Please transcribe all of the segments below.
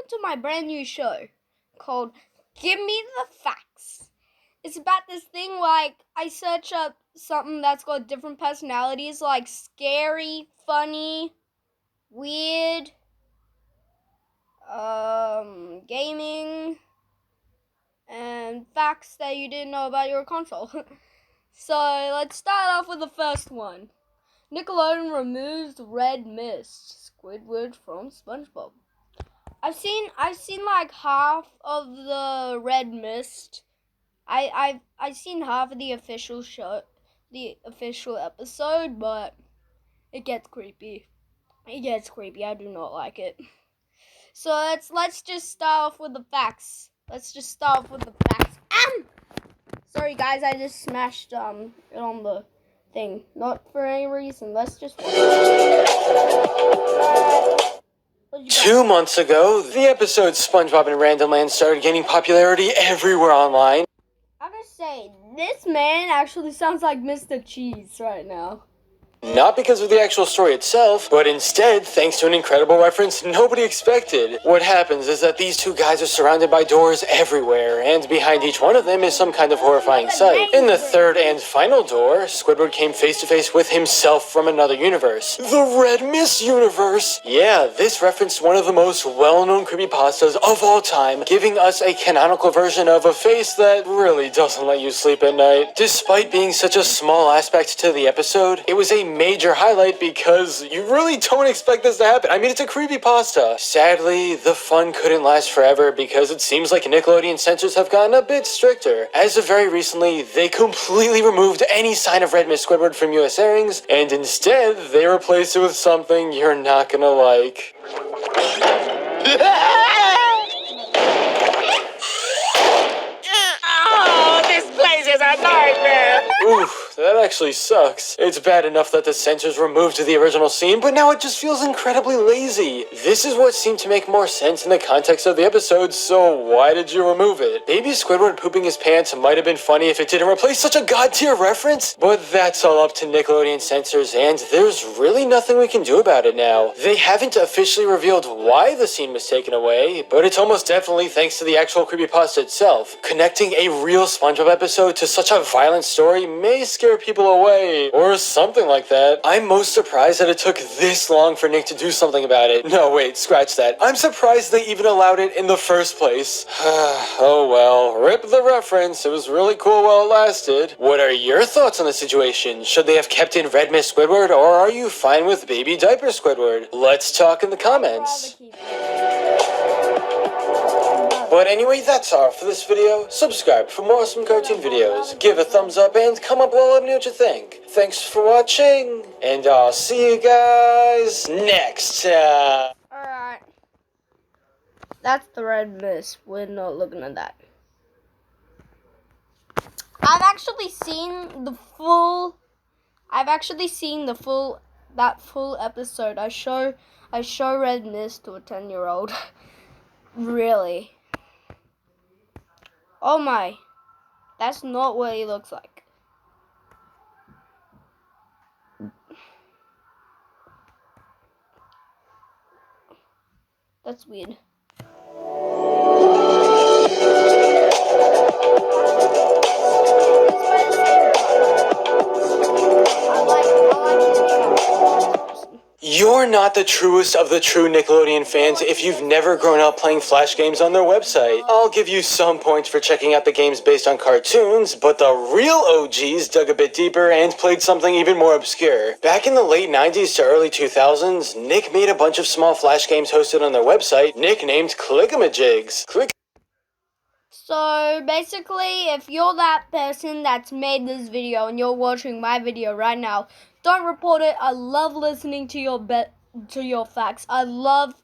to my brand new show called Give Me the Facts. It's about this thing like I search up something that's got different personalities like scary, funny, weird, gaming, and facts that you didn't know about your console. So let's start off with the first one. Nickelodeon removes Red Mist, Squidward from SpongeBob. I've seen like half of the Red Mist. I've seen half of the official show, the official episode, but it gets creepy. I do not like it. So let's just start off with the facts. Sorry guys, I just smashed it on the thing. Not for any reason. Let's just watch it. 2 months ago, the episode SpongeBob and Randomland started gaining popularity everywhere online. I'm gonna say, this man actually sounds like Mr. Cheese right now. Not because of the actual story itself, but instead thanks to an incredible reference nobody expected. What happens is that these two guys are surrounded by doors everywhere, and behind each one of them is some kind of horrifying sight. In the third and final door, Squidward came face to face with himself from another universe. The Red Mist universe! Yeah, this referenced one of the most well-known creepypastas of all time, giving us a canonical version of a face that really doesn't let you sleep at night. Despite being such a small aspect to the episode, it was a major highlight because you really don't expect this to happen. I mean, it's a creepypasta. Sadly, the fun couldn't last forever because it seems like Nickelodeon censors have gotten a bit stricter. As of very recently, they completely removed any sign of Red Mist Squidward from US airings, and instead, they replaced it with something you're not gonna like. Oh, this place is a nightmare! Oof, that actually sucks. It's bad enough that the censors removed the original scene, but now it just feels incredibly lazy. This is what seemed to make more sense in the context of the episode, so why did you remove it? Baby Squidward pooping his pants might have been funny if it didn't replace such a god-tier reference, but that's all up to Nickelodeon censors, and there's really nothing we can do about it now. They haven't officially revealed why the scene was taken away, but it's almost definitely thanks to the actual creepypasta itself. Connecting a real SpongeBob episode to such a violent story may scare people away, or something like that. I'm most surprised that it took this long for Nick to do something about it. No, wait, scratch that. I'm surprised they even allowed it in the first place. Oh well, rip the reference. It was really cool while it lasted. What are your thoughts on the situation? Should they have kept in Red Mist Squidward, or are you fine with Baby Diaper Squidward? Let's talk in the comments. But anyway, that's all for this video. Subscribe for more awesome cartoon videos. Give a thumbs up and comment below, let me know what you think. Thanks for watching, and I'll see you guys next time. Alright. That's the Red Mist. We're not looking at that. I've actually seen the full episode. I show Red Mist to a 10-year-old. Really. Oh my. That's not what he looks like. That's weird. You're not the truest of the true Nickelodeon fans if you've never grown up playing Flash games on their website. I'll give you some points for checking out the games based on cartoons, but the real OGs dug a bit deeper and played something even more obscure. Back in the late 90s to early 2000s, Nick made a bunch of small Flash games hosted on their website, nicknamed Clickamajigs. So basically, if you're that person that's made this video and you're watching my video right now, don't report it. I love listening to your facts. I love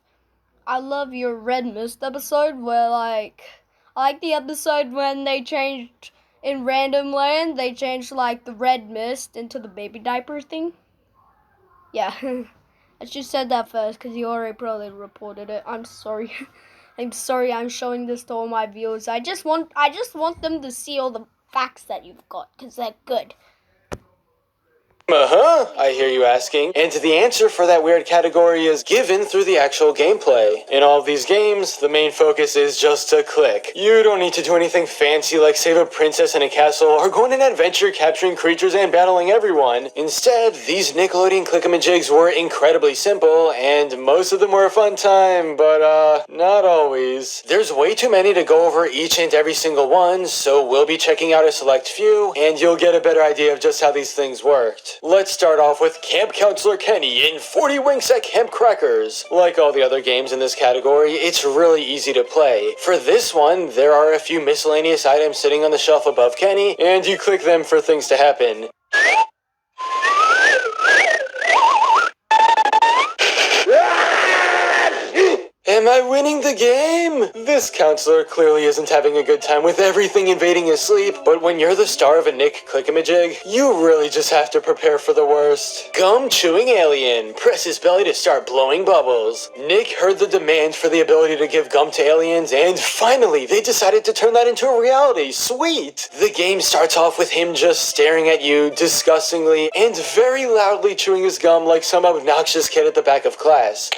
your Red Mist episode where I like the episode when they changed in Random Land. They changed like the Red Mist into the baby diaper thing. Yeah, I just said that first because you already probably reported it. I'm sorry. I'm sorry. I'm showing this to all my viewers. I just want them to see all the facts that you've got because they're good. I hear you asking. And the answer for that weird category is given through the actual gameplay. In all of these games, the main focus is just to click. You don't need to do anything fancy like save a princess in a castle or go on an adventure capturing creatures and battling everyone. Instead, these Nickelodeon clickamajigs were incredibly simple, and most of them were a fun time, but not always. There's way too many to go over each and every single one, so we'll be checking out a select few, and you'll get a better idea of just how these things worked. Let's start off with Camp Counselor Kenny in 40 Winks at Camp Crackers. Like all the other games in this category, it's really easy to play. For this one, there are a few miscellaneous items sitting on the shelf above Kenny, and you click them for things to happen. Am I winning the game? This counselor clearly isn't having a good time with everything invading his sleep, but when you're the star of a Nick Clickamajig, you really just have to prepare for the worst. Gum chewing alien. Press his belly to start blowing bubbles. Nick heard the demand for the ability to give gum to aliens, and finally they decided to turn that into a reality. Sweet! The game starts off with him just staring at you disgustingly and very loudly chewing his gum like some obnoxious kid at the back of class.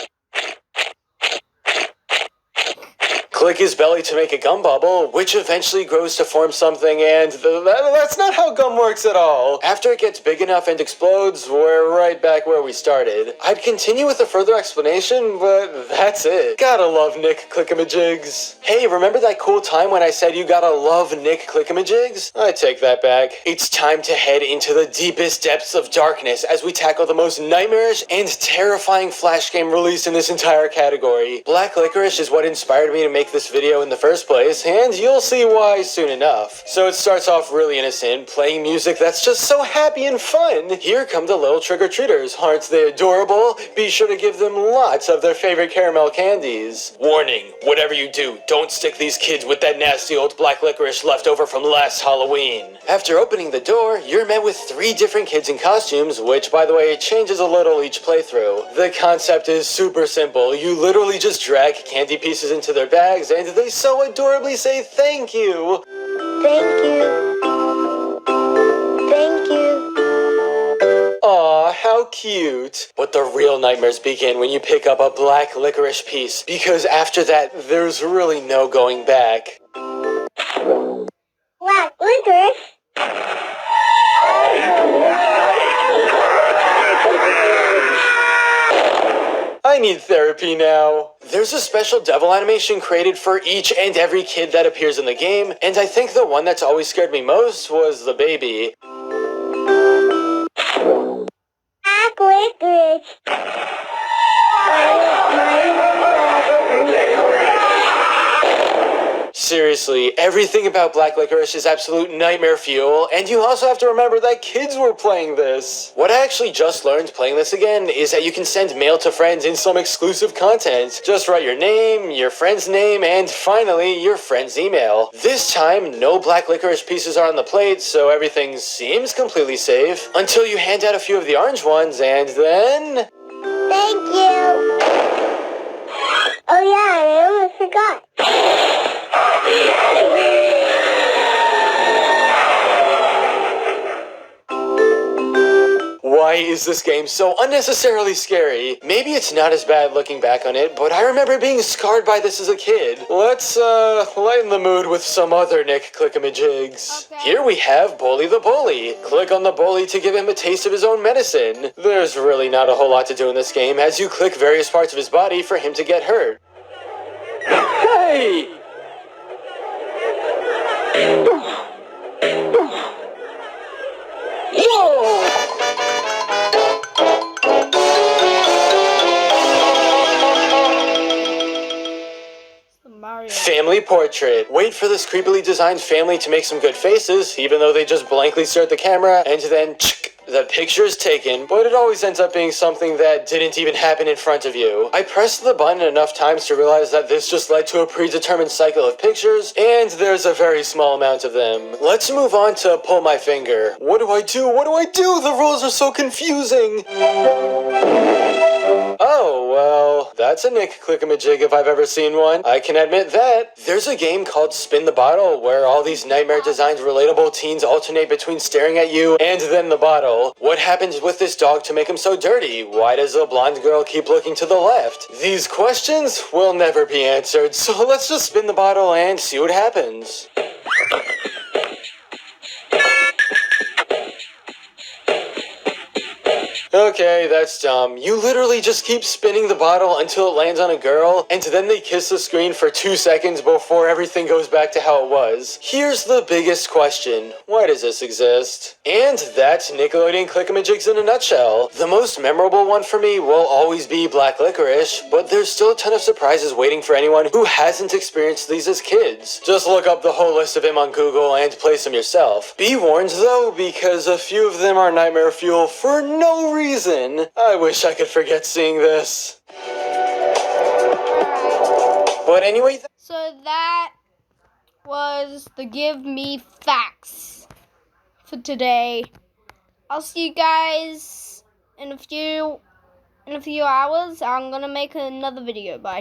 Click his belly to make a gum bubble, which eventually grows to form something, and that's not how gum works at all. After it gets big enough and explodes, we're right back where we started. I'd continue with a further explanation, but that's it. Gotta love Nick Clickamajigs. Hey, remember that cool time when I said you gotta love Nick Clickamajigs? I take that back. It's time to head into the deepest depths of darkness as we tackle the most nightmarish and terrifying Flash game released in this entire category. Black Licorice is what inspired me to make this video in the first place, and you'll see why soon enough. So it starts off really innocent, playing music that's just so happy and fun. Here come the little trick-or-treaters. Aren't they adorable? Be sure to give them lots of their favorite caramel candies. Warning, whatever you do, don't stick these kids with that nasty old black licorice left over from last Halloween. After opening the door, you're met with 3 different kids in costumes, which, by the way, changes a little each playthrough. The concept is super simple. You literally just drag candy pieces into their bags, and they so adorably say thank you. Thank you. Thank you. Aw, how cute. But the real nightmares begin when you pick up a black licorice piece, because after that, there's really no going back. Black licorice? I need therapy now. There's a special devil animation created for each and every kid that appears in the game, and I think the one that's always scared me most was the baby. Black licorice. Seriously, everything about Black Licorice is absolute nightmare fuel, and you also have to remember that kids were playing this. What I actually just learned playing this again is that you can send mail to friends in some exclusive content. Just write your name, your friend's name, and finally, your friend's email. This time, no Black Licorice pieces are on the plate, so everything seems completely safe, until you hand out a few of the orange ones, and then... Thank you. Oh yeah, I almost forgot. Why is this game so unnecessarily scary? Maybe it's not as bad looking back on it, but I remember being scarred by this as a kid. Let's, lighten the mood with some other Nick Clickamajigs. Okay. Here we have Bully the Bully. Click on the bully to give him a taste of his own medicine. There's really not a whole lot to do in this game, as you click various parts of his body for him to get hurt. Hey! Whoa! Mario. Family portrait. Wait for this creepily designed family to make some good faces, even though they just blankly stare at the camera, and then the picture's taken, but it always ends up being something that didn't even happen in front of you. I pressed the button enough times to realize that this just led to a predetermined cycle of pictures, and there's a very small amount of them. Let's move on to pull my finger. What do I do? What do I do? The rules are so confusing. Oh, well, that's a Nick Clickamajig if I've ever seen one. I can admit that. There's a game called Spin the Bottle where all these nightmare designed relatable teens alternate between staring at you and then the bottle. What happens with this dog to make him so dirty? Why does a blonde girl keep looking to the left? These questions will never be answered, so let's just spin the bottle and see what happens. Okay, that's dumb. You literally just keep spinning the bottle until it lands on a girl, and then they kiss the screen for 2 seconds before everything goes back to how it was. Here's the biggest question. Why does this exist? And that's Nickelodeon Clickamajigs in a nutshell. The most memorable one for me will always be Black Licorice, but there's still a ton of surprises waiting for anyone who hasn't experienced these as kids. Just look up the whole list of them on Google and play some yourself. Be warned though, because a few of them are nightmare fuel for no reason. I wish I could forget seeing this. But anyway... So that was the Give Me Facts for today. I'll see you guys in a few hours. I'm gonna make another video. Bye.